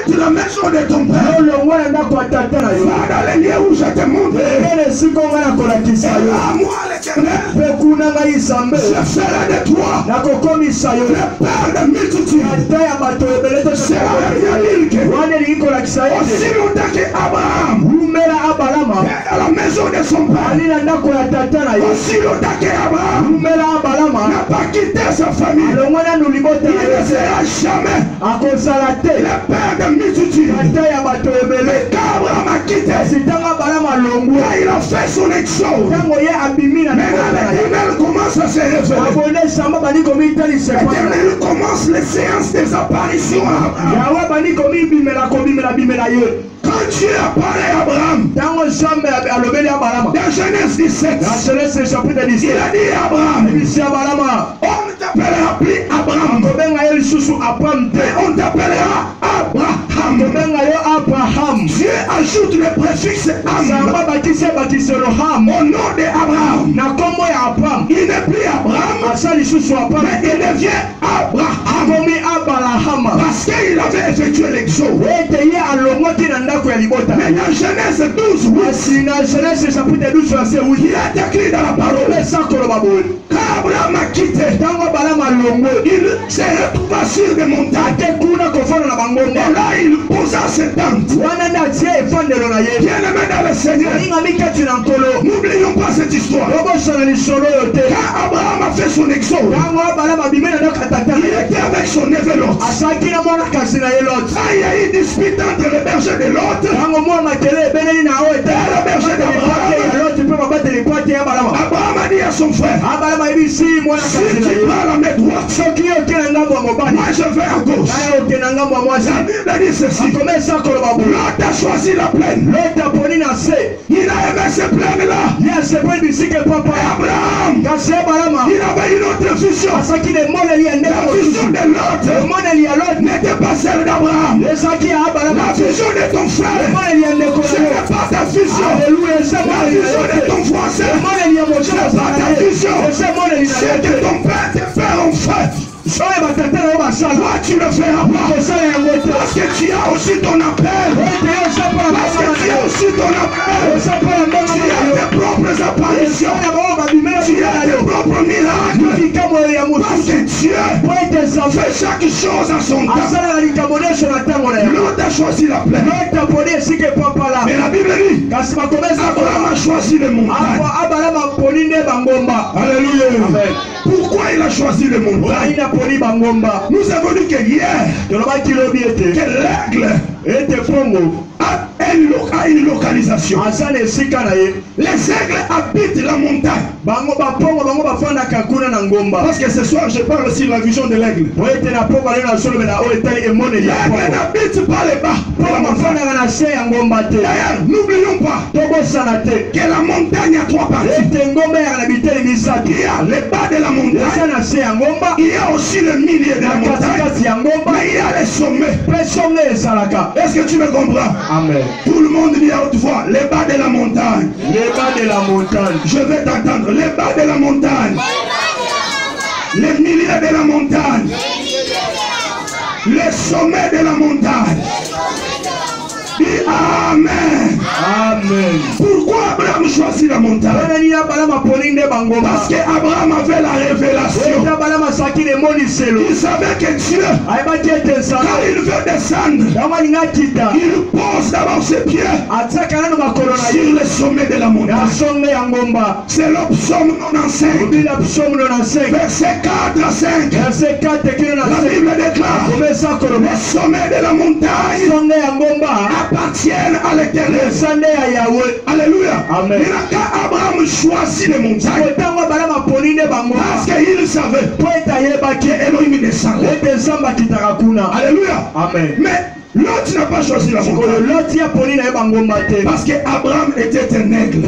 Quitte la maison de ton père. Va dans les lieux où je te montre. Et à moi l'Éternel, je ferai de toi le père de multitudes. C'est la dire que aussi longtemps qu'Abraham est dans la maison de son père, aussi longtemps qu'Abraham n'a pas quitté sa famille, il ne sera jamais le père de multitudes. Mais qu'Abraham a quitté, quand il a fait son exode, maintenant l'Éternel commence à se révéler. L'Éternel commence les séances des apparitions à Abraham. Quand Dieu apparaît à Abraham, dans Genèse 17, il a dit à Abraham, on ne t'appellera plus Abraham, mais on t'appellera Abraham. Dieu ajoute le préfixe Am au nom d'Abraham. Il n'est plus Abraham, mais il devient Abraham parce qu'il avait effectué l'exode. Mais dans Genèse 12, il est écrit dans la parole qu'Abraham a quitté, il se retrouva sur des montagnes. Et là il posa ses tentes. Bien-aimé dans le Seigneur, n'oublions pas cette histoire. Quand Abraham a fait son exode, il était avec son neveu Lot. Quand il y a eu une dispute entre le berger de Lot et le berger d'Abraham, Abraham a dit à son frère, si tu vas à la main droite, moi je vais à gauche. La Bible dit ceci, Lot a choisi la plaine. Il a aimé cette plaine-là. Et Abraham, il avait une autre vision. La vision de Lot n'était pas celle d'Abraham. La vision de ton frère, ce n'est pas ta vision. La vision de ton voisin, ce n'est pas ta vision. C'est que ton père te fait en fait. Toi tu le feras pas parce que tu as aussi ton appel. Parce que tu as aussi ton appel. Tu as tes propres apparitions. Tu as tes propres miracles. Parce que Dieu fait chaque chose à son temps. L'autre a choisi la plaine. Mais la Bible dit Abraham a choisi les montagnes. Alléluia. Pourquoi il a choisi les montagnes? Nous avons dit que hier, que l'aigle a une localisation. Les aigles habitent la montagne. Parce que ce soir je parle aussi de la vision de l'aigle. L'aigle n'habite pas les bas. D'ailleurs, n'oublions pas que la montagne a trois parties. Il y a les bas de la montagne, il y a aussi le milieu de la montagne, mais il y a les sommets. Est-ce que tu me comprends? Amen. Tout le monde dit à haute voix, les bas de la montagne. Les bas de la montagne. Je vais t'entendre, les bas de la montagne. Les milieux de la montagne. Les sommets de la montagne. Dis Amen. Amen. Pourquoi Abraham choisit la montagne? Parce qu'Abraham avait la révélation. Il savait que Dieu, quand il veut descendre, il pose d'abord ses pieds sur le sommet de la montagne. C'est le psaume 95, verset 4 à 5. La Bible déclare les sommets de la montagne appartiennent à l'Éternel. Alléluia. Amen. Et là, quand Abraham choisit les montagnes, parce qu'il savait que Elohim descendait. Alléluia. Amen. Mais Lot n'a pas choisi la montagne. Parce qu'Abraham était un aigle.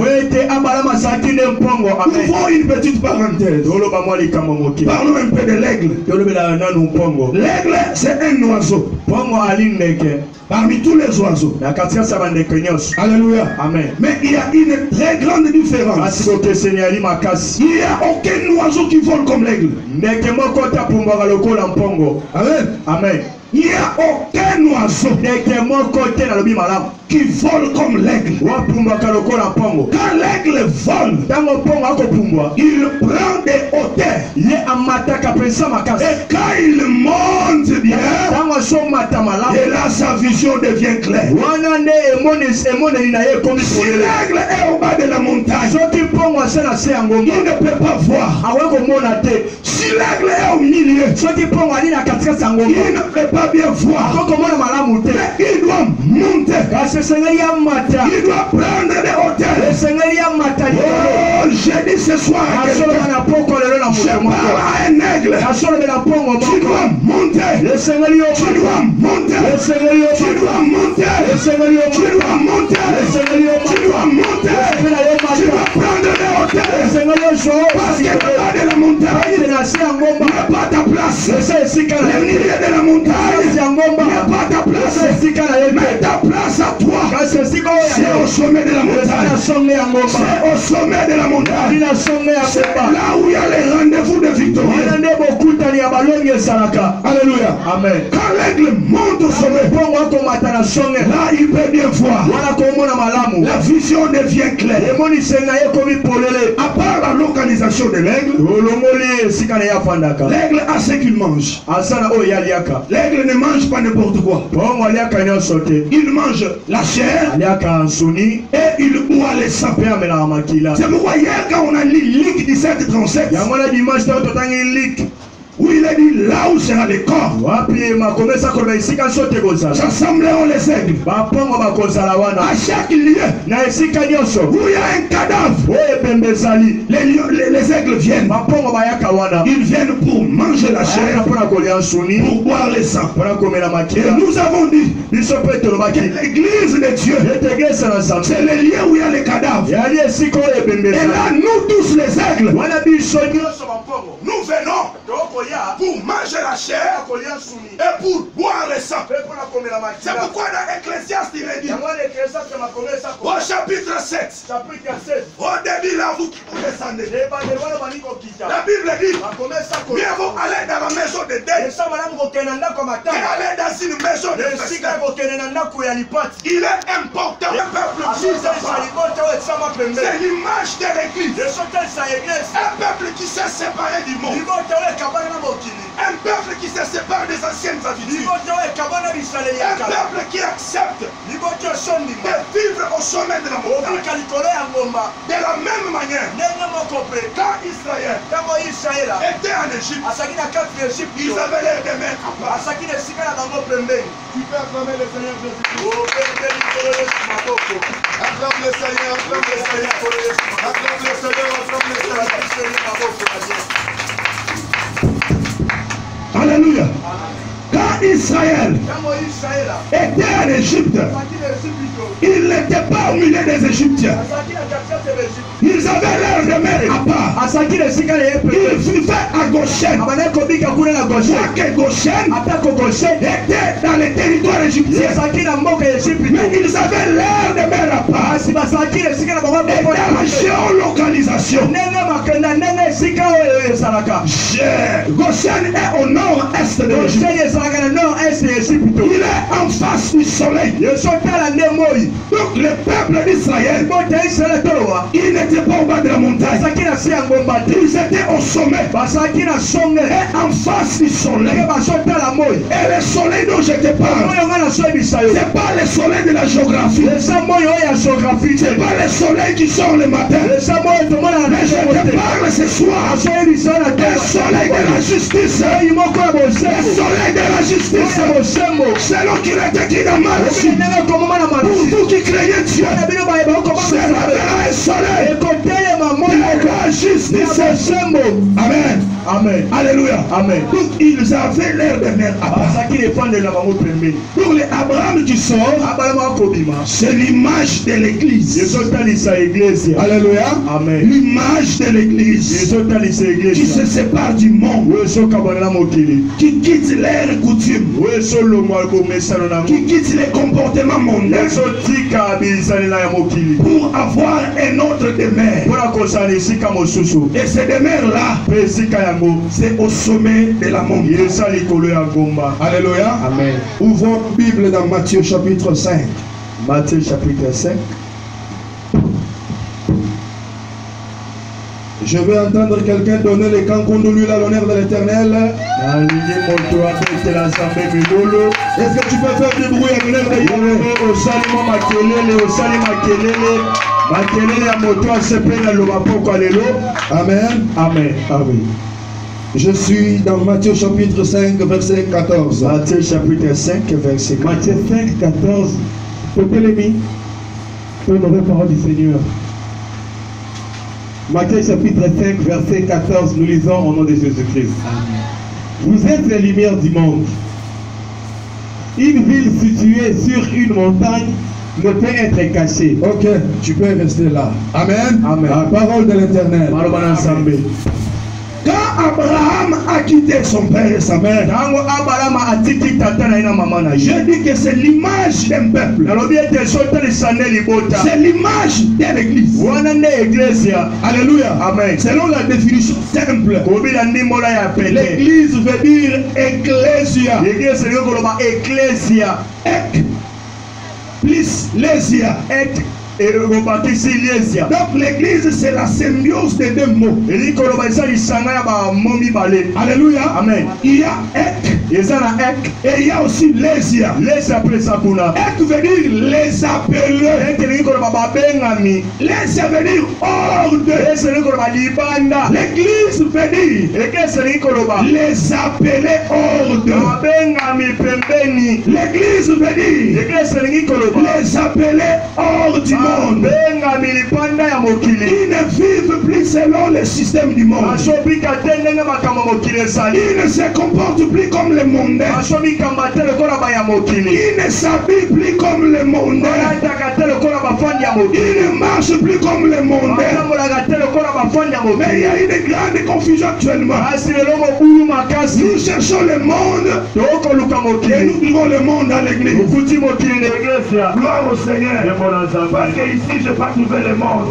Ouvrons une petite parenthèse. Parlons un peu de l'aigle. L'aigle, c'est un oiseau. Parmi tous les oiseaux. Alléluia. Amen. Mais il y a une très grande différence. Il n'y a aucun oiseau qui vole comme l'aigle. Amen. Amen. Il n'y a aucun oiseau qui vole comme l'aigle. Quand l'aigle vole, il prend des hauteurs. Et quand il monte bien, et là sa vision devient claire. Si l'aigle est au bas de la montagne, il ne peut pas voir. Si l'aigle est au milieu, il ne peut pas bien voir. Mais il doit monter. Il doit prendre des hauteurs. Oh, j'ai dit ce soir à quelqu'un, je parle à un aigle. Tu dois monter. Tu dois monter. Tu dois monter. Tu dois monter. Tu dois monter. Tu dois prendre des hauteurs. Parce que le bas de la montagne n'est pas ta place. Le milieu de la montagne n'est pas ta place. Mais ta place à toi, c'est au sommet de la montagne. C'est au sommet de la montagne. C'est là où il y a les rendez-vous de victoire. Alléluia. Amen. Quand l'aigle monte au sommet, là il peut bien voir. La vision devient claire. À part la localisation de l'aigle, l'aigle a ce qu'il mange. L'aigle ne mange pas n'importe quoi. Il mange la chair et il boit les sang. C'est pourquoi hier quand on a lu Luc 17:37, où il a dit là où sera le corps, j'assemblerai les aigles. À chaque lieu où il y a un cadavre, les aigles viennent. Ils viennent pour manger la chair, pour boire le sang. Et nous avons dit que l'église de Dieu, c'est le lieu où il y a les cadavres. Et là nous tous les aigles, nous venons pour manger la chair et pour boire le sang. C'est pourquoi dans Ecclésiaste il est dit au chapitre 7, au début là vous descendez, la Bible dit mieux vaut aller dans la maison de deuil qu'aller dans une maison de festin. Il est important le peuple c'est l'image de l'église, un peuple qui s'est séparé du monde, un peuple qui se sépare des anciennes habitudes, un peuple qui accepte de vivre au sommet de la montagne. De la même manière, quand Israël était en Égypte, ils avaient l'air de mettre à part. Tu peux acclamer le Seigneur Jésus-Christ. Acclame le Seigneur, acclame le Seigneur, acclame le Seigneur, acclame le Seigneur. Alléluia. Quand Israël était en Égypte, il n'était pas au milieu des Égyptiens. Ils avaient l'air de mettre à part. Ils vivaient à Goshen. Chaque Goshen était dans les territoires égyptiens. Mais ils avaient l'air de mettre à part. Et dans la géolocalisation, Goshen est au nord-est de l'Égypte. Il est en face du soleil. Donc le peuple d'Israël, il n'était pas au bas de la montagne. Ils étaient au sommet. Et en face du soleil. Et le soleil dont je te parle, c'est pas le soleil de la géographie. C'est pas le soleil qui sort le matin. Mais je te parle ce soir du soleil de la justice. Le soleil de la justice. C'est l'eau qui est écrit dans Malachie. Pour vous qui craignez Dieu, c'est un soleil de la justice. Amen. Amen. Alléluia. Amen. Donc ils avaient l'air de mettre à part. Pour les Abraham qui sort, c'est l'image de l'église. Alléluia. Amen. L'image de l'église qui se sépare du monde, qui quitte l'air coutume, qui quitte les comportements mondains pour avoir un autre demeure. Et ce demeure là, c'est au sommet de la montagne. Alléluia. Alléluia. Amen. Ouvrons la Bible dans Matthieu chapitre 5. Matthieu chapitre 5. Je vais entendre quelqu'un donner les canons de l'huile à l'honneur de l'Éternel. Est-ce que tu peux faire du bruit à l'honneur de Yahweh? Amen. Amen. Amen. Je suis dans Matthieu chapitre 5, verset 14. Matthieu chapitre 5, verset 14. Matthieu 5, 14. Peuple-mi, pour une nouvelle parole du Seigneur. Matthieu chapitre 5, verset 14, nous lisons au nom de Jésus-Christ. Vous êtes les lumières du monde. Une ville située sur une montagne ne peut être cachée. Ok, tu peux rester là. Amen. Amen. La parole de l'Éternel. Quand Abraham a quitté son père et sa mère, je dis que c'est l'image d'un peuple. C'est l'image de l'église. Alléluia. Amen. Selon la définition simple, l'église veut dire ecclésia. Ek plus lésia. Donc l'église c'est la symbiose des deux mots. Alléluia. Amen. Il y a ek et il y a aussi lésia. Ek veut dire les appelés. Lésia veut dire ordre. L'église veut dire les appelés ordre. L'église veut dire les appelés ordre du monde. Ils ne vivent plus selon le système du monde. Ils ne se comportent plus comme les mondains. Ils ne s'habillent plus comme les mondains. Ils ne marchent plus comme les mondains. Mais il y a une grande confusion actuellement. Nous cherchons le monde et nous trouvons le monde à l'église. Gloire au Seigneur. Parce que ici je n'ai pas trouvé le monde.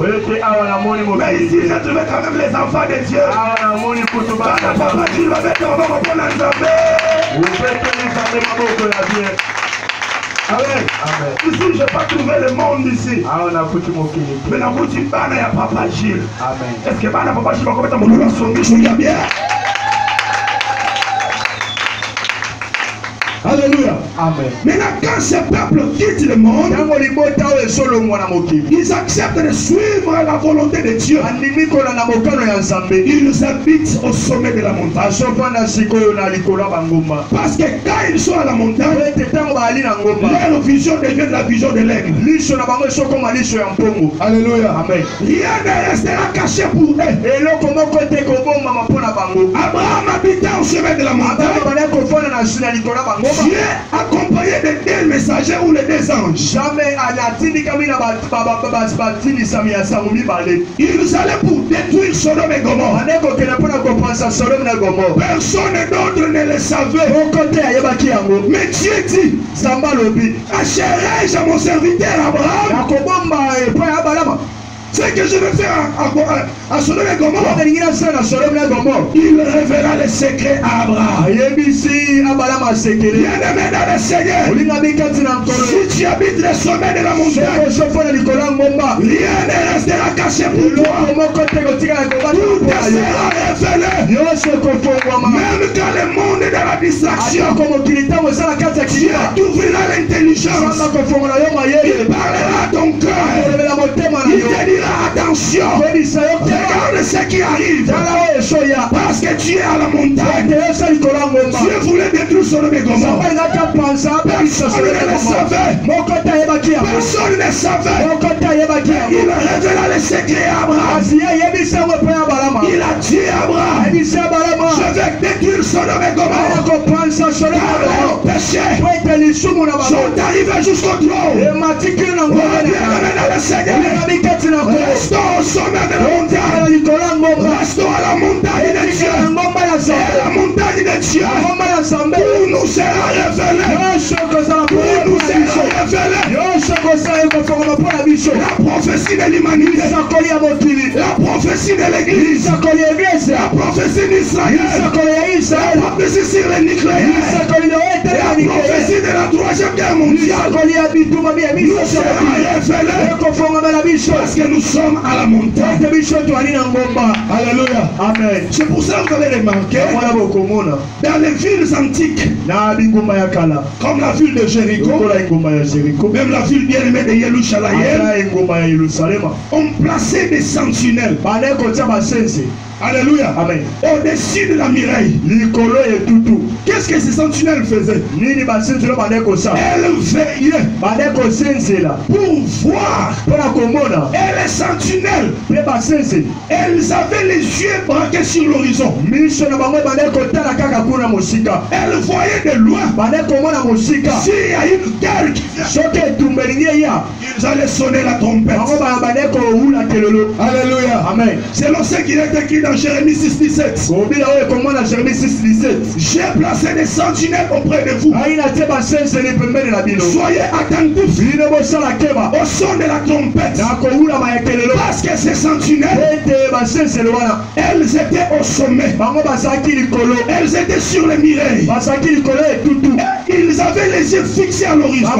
Mais ici j'ai trouvé quand même les enfants de Dieu. Papa Dieu va mettre en bas pour Amen. Ici je n'ai pas trouvé le monde ici. Mais dans le il y a Papa Gilles. Est-ce que Papa Gilles va commettre mon nom à son bien? Alléluia. Amen. Maintenant, quand ce peuple quitte le monde, ils acceptent de suivre la volonté de Dieu. Ils habitent au sommet de la montagne. Parce que quand ils sont à la montagne, leur vision devient la vision de l'aigle. Alléluia. Amen. Rien ne restera caché pour eux. Abraham habitait au sommet de la montagne. Dieu accompagné de deux messagers ou les deux anges. Jamais Ils allaient pour détruire Sodome et Gomorrhe. Personne d'autre ne le savait. Mais Dieu dit, achérai-je à mon serviteur Abraham? Ce que je vais faire à Sodome et Gomorrhe, il révéla les secrets à Abraham. Bien-aimé dans le Seigneur, si tu habites le sommet de la montagne, rien ne restera caché pour toi. Tout te sera révélé. Même quand le monde est dans la distraction, Dieu t'ouvrira l'intelligence. Il parlera à ton cœur. Il te dira attention, regarde ce qui arrive. Parce que tu es à la montagne. Dieu voulait détruire Sodome et Gomorrhe. Personne ne le savait. Personne ne savait. Il révéla les secrets à Abraham. Il a dit à Abraham, je vais détruire Sodome et Gomorrhe. Car le péché sont arrivés jusqu'au trône. Bienvenue dans le Seigneur. Restons au sommet de la montagne. Restons à la montagne de Dieu. Et la montagne de Dieu pour nous sera révélée. Pour nous sera révélée La prophétie de l'humanité. La prophétie de l'église. La prophétie d'Israël. La prophétie sur le nucléaire. La prophétie de la troisième guerre mondiale. Nous serons révélés parce que nous sommes à la montagne. Alléluia. Amen. C'est pour ça que vous avez remarqué dans les villes antiques, comme la ville de Jéricho, même la ville bien-aimée de Yerushalayim, on plaçait des sentinelles. Alléluia. Amen. Au-dessus de la muraille. Qu'est-ce que ces sentinelles faisaient? Elles veillaient pour voir. Et les sentinelles, elles avaient les yeux braqués sur l'horizon. Elles voyaient de loin. S'il y a une guerre qui vient, ils allaient sonner la trompette. Alléluia. Amen. Selon ce qui est écrit dans Jérémie 6,17. J'ai placé des sentinelles auprès de vous. Soyez attentifs au son de la trompette. Parce que ces sentinelles, elles étaient au sommet. Elles étaient sur les mireilles. Ils avaient les yeux fixés à l'horizon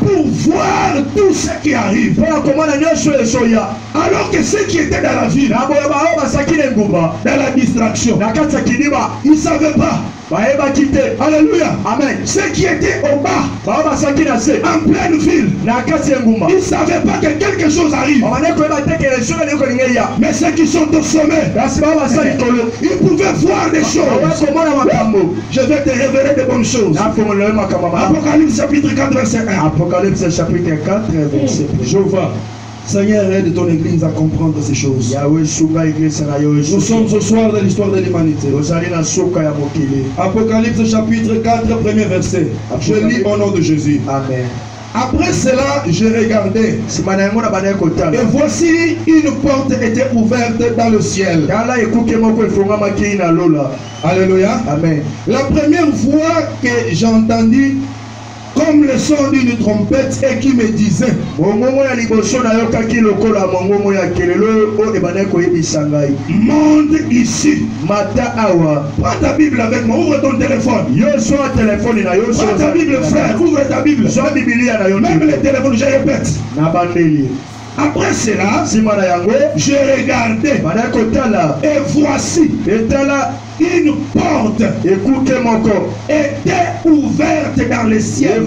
pour voir tout ce qui arrive. Alors que ceux qui étaient dans la ville, dans la distraction, ils ne savaient pas. Alléluia. Amen. Ceux qui étaient au bas, en pleine ville, ils ne savaient pas que quelque chose arrive. Mais ceux qui sont au sommet, ils pouvaient voir des choses. Je vais te révéler de bonnes choses. Apocalypse chapitre 4 verset 1. Apocalypse chapitre 4 verset 1. Jéhovah, Seigneur, aide ton église à comprendre ces choses. Nous sommes ce soir de l'histoire de l'humanité. Apocalypse chapitre 4, premier verset. Je lis au nom de Jésus. Amen. Après cela, je regardais. Et voici une porte était ouverte dans le ciel. Alléluia. Amen. La première fois que j'ai entendu comme le son d'une trompette et qui me disait monte ici. Prends ta Bible avec moi, ouvre ton téléphone. Prends ta Bible, frère, ouvre ta Bible. Même le téléphone, je répète. Après cela, je regardais et voici une porte était ouverte dans le ciel.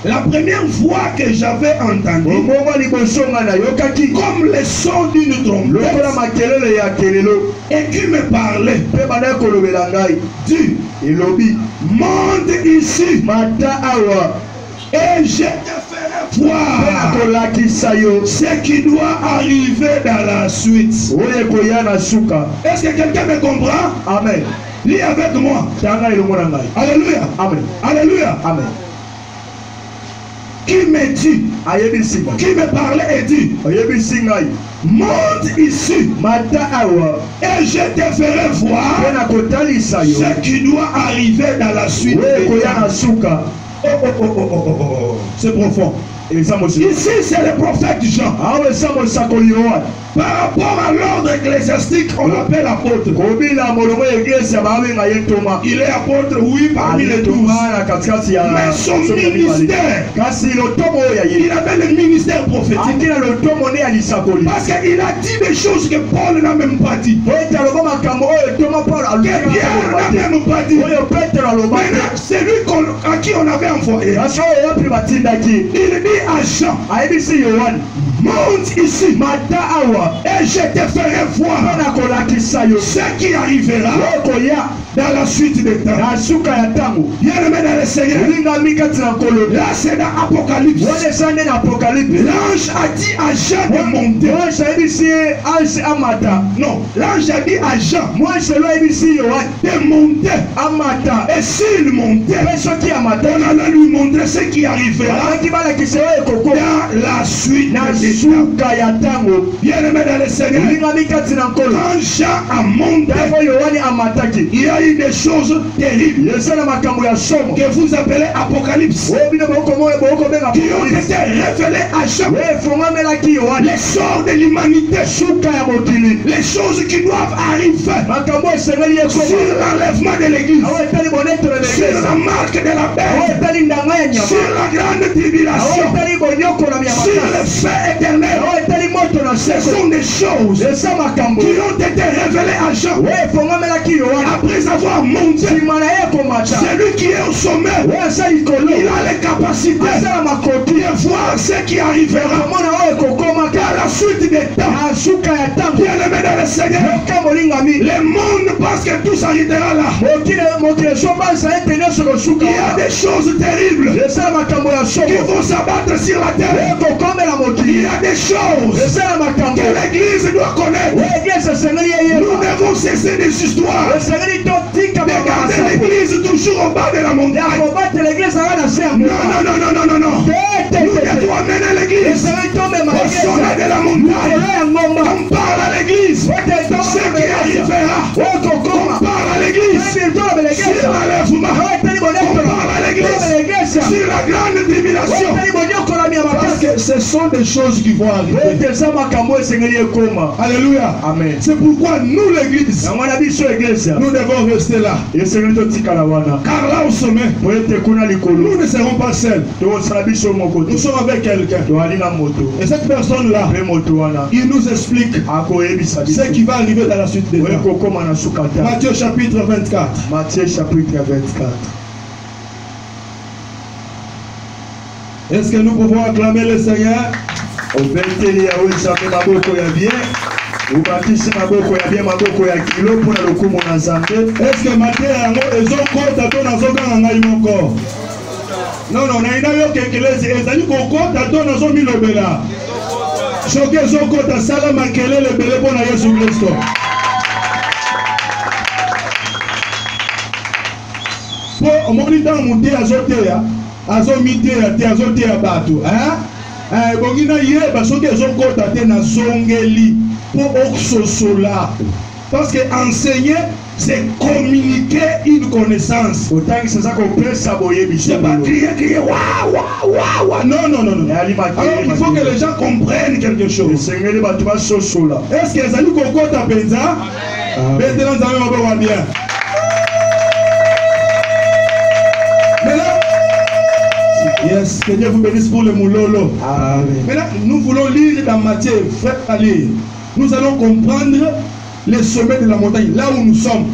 La première fois que j'avais entendu comme le son d'une trompette et qui me parlait, dit monte ici et je te ferai voir ce qui doit arriver dans la suite. Est-ce que quelqu'un me comprend? Amen. Lis avec moi. Alléluia. Amen. Alléluia. Amen. Qui me dit, qui me parlait et dit, monte ici et je te ferai voir ce qui doit arriver dans la suite. C'est profond. Ici, c'est le prophète Jean. Par rapport à l'ordre ecclésiastique, on l'appelle apôtre. Il est apôtre, oui, parmi les 12. Mais son ministère, il avait le ministère prophétique. Parce qu'il a dit des choses que Paul n'a même pas dit. Que Pierre n'a même pas dit. Maintenant, c'est lui à qui on avait envoyé. Il dit à Jean, monte ici et je te ferai voir ce qui arrivera dans la suite des temps. Bien-aimé dans le Seigneur, là c'est dans Apocalypse. L'ange a dit à Jean de monter. Non, l'ange a dit à Jean de monter. Et s'il montait, on allait lui montrer ce qui arrivera dans la suite des temps. Bien-aimé dans le Seigneur, quand Jean a monté, il y a eu des choses terribles que vous appelez Apocalypse, qui ont été révélées à Jean. Les sorts de l'humanité, les choses qui doivent arriver sur l'enlèvement de l'église, sur la marque de la paix, sur la grande tribulation, sur le feu éternel. Ce sont des choses qui ont été révélées à Jean après avoir monté. Celui qui est au sommet, il a les capacités de voir ce qui arrivera à la suite des temps. Bien-aimé dans le Seigneur, le monde pense que tout s'arrêtera là. Il y a des choses terribles qui vont s'abattre sur la terre. Il y a des choses que l'église doit connaître. Nous devons cesser des histoires de garder l'église toujours au bas de la montagne. Non. Nous devons amener l'église au sommet de la montagne. On parle à l'église ce qui arrivera. On parle à l'église sur l'enlèvement. On parle à l'église sur la grande tribulation. Parce que ce sont des choses qui vont arriver. Alléluia. Amen. C'est pourquoi nous, l'église, nous devons rester là. Car là au sommet, nous ne serons pas seuls. Nous sommes avec quelqu'un. Et cette personne-là, il nous explique ce qui va arriver dans la suite des temps. Matthieu chapitre 24. Matthieu chapitre 24. Est-ce que nous pouvons acclamer le Seigneur? Est-ce que Matthieu non, parce que enseigner, c'est communiquer une connaissance. C'est pas crier, waouh. Non. Alors il faut que les gens comprennent quelque chose. Est-ce que les amis kokota penza? Bien. Yes, que Dieu vous bénisse pour le moulolo. Amen. Maintenant, nous voulons lire dans Matthieu, frère à lire. Nous allons comprendre les sommets de la montagne, là où nous sommes.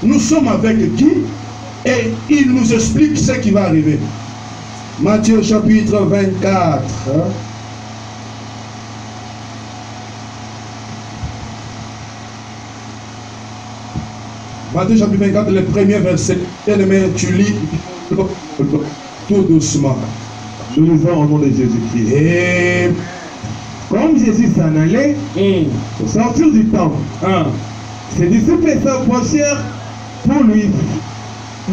Nous sommes avec qui? Et il nous explique ce qui va arriver. Matthieu chapitre 24. Matthieu chapitre 24, le premier verset. Bien-aimé, tu lis tout doucement. Nous lisons au nom de Jésus-Christ. Et comme Jésus s'en allait, au sortir du temple, ses disciples s'approchèrent pour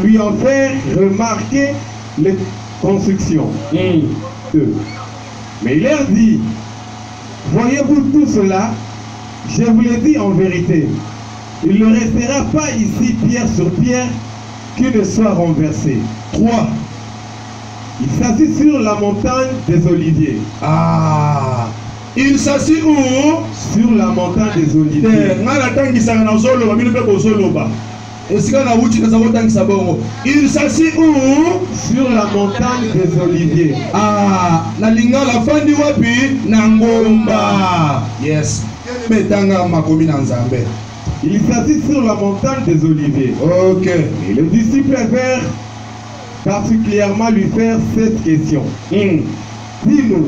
lui en faire remarquer les constructions. Mais il leur dit, voyez-vous tout cela? Je vous l'ai dit en vérité, il ne restera pas ici pierre sur pierre qui ne soit renversée. 3. Il s'assit sur la montagne des Oliviers. Il s'assit où? Sur la montagne des Oliviers. Il s'assit où? Sur la montagne des Oliviers. Yes. Il s'assit sur la montagne des Oliviers. Ok. Et les disciples vinrent particulièrement lui faire cette question. Dis-nous,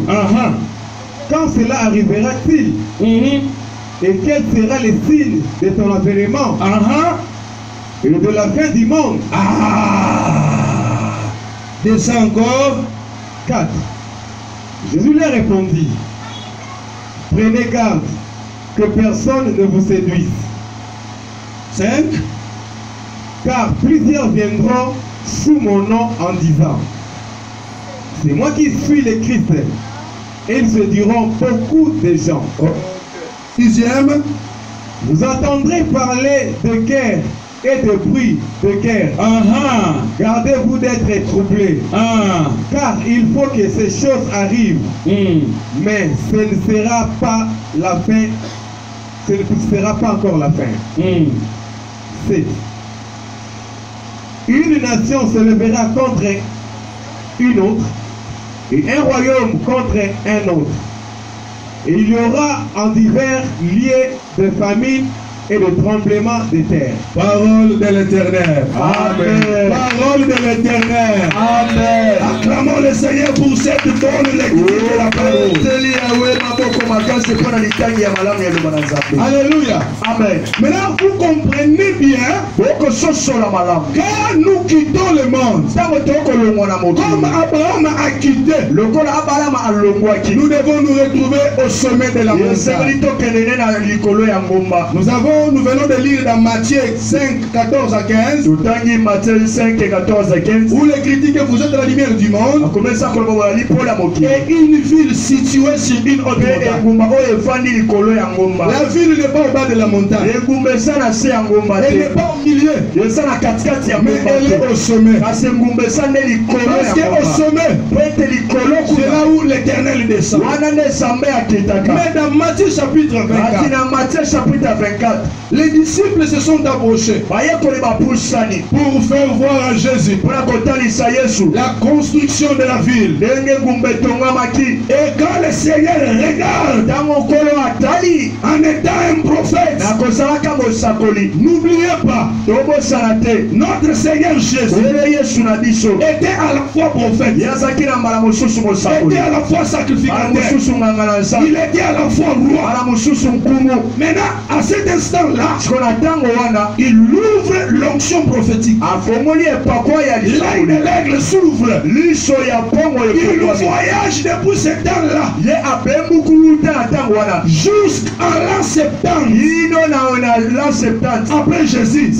quand cela arrivera-t-il? Et quel sera le signe de ton avènement et de la fin du monde? Descends encore. 4. Jésus leur répondit, prenez garde que personne ne vous séduise. 5. Car plusieurs viendront sous mon nom en disant, c'est moi qui suis le Christ. Et ils se diront beaucoup de gens. 6e, vous entendrez parler de guerre et de bruit de guerre. Gardez-vous d'être troublés. Car il faut que ces choses arrivent. Mais ce ne sera pas la fin. Ce ne sera pas encore la fin. C'est une nation se lèvera contre une autre et un royaume contre un autre. Et il y aura en divers lieux de famine et de tremblements de terre. Parole de l'Éternel. Amen. Parole de l'Éternel. Amen. Acclamons le Seigneur pour cette bonne lecture de la parole. Alléluia. Amen. Maintenant, vous comprenez bien quand nous quittons le monde, comme Abraham a quitté, nous devons nous retrouver au sommet de la montagne. Nous venons de lire dans Matthieu 5, 14 à 15, où les critiques que vous êtes la lumière du monde, et une ville située sur une autre montagne. La ville n'est pas au bas de la montagne. Elle n'est pas au milieu, mais elle est au sommet. Parce qu'au sommet, c'est là où l'Éternel descend. Mais dans Matthieu chapitre 24, les disciples se sont approchés pour faire voir à Jésus la construction de la ville. Et quand le Seigneur regarde en étant un prophète, n'oubliez pas, notre Seigneur Jésus était à la fois prophète, était à la fois sacrificateur, il était à la fois roi. Maintenant, à cet instant-là, il ouvre l'onction prophétique. L'aigle s'ouvre. Il voyage depuis ce temps-là jusqu'à l'an 70 après Jésus.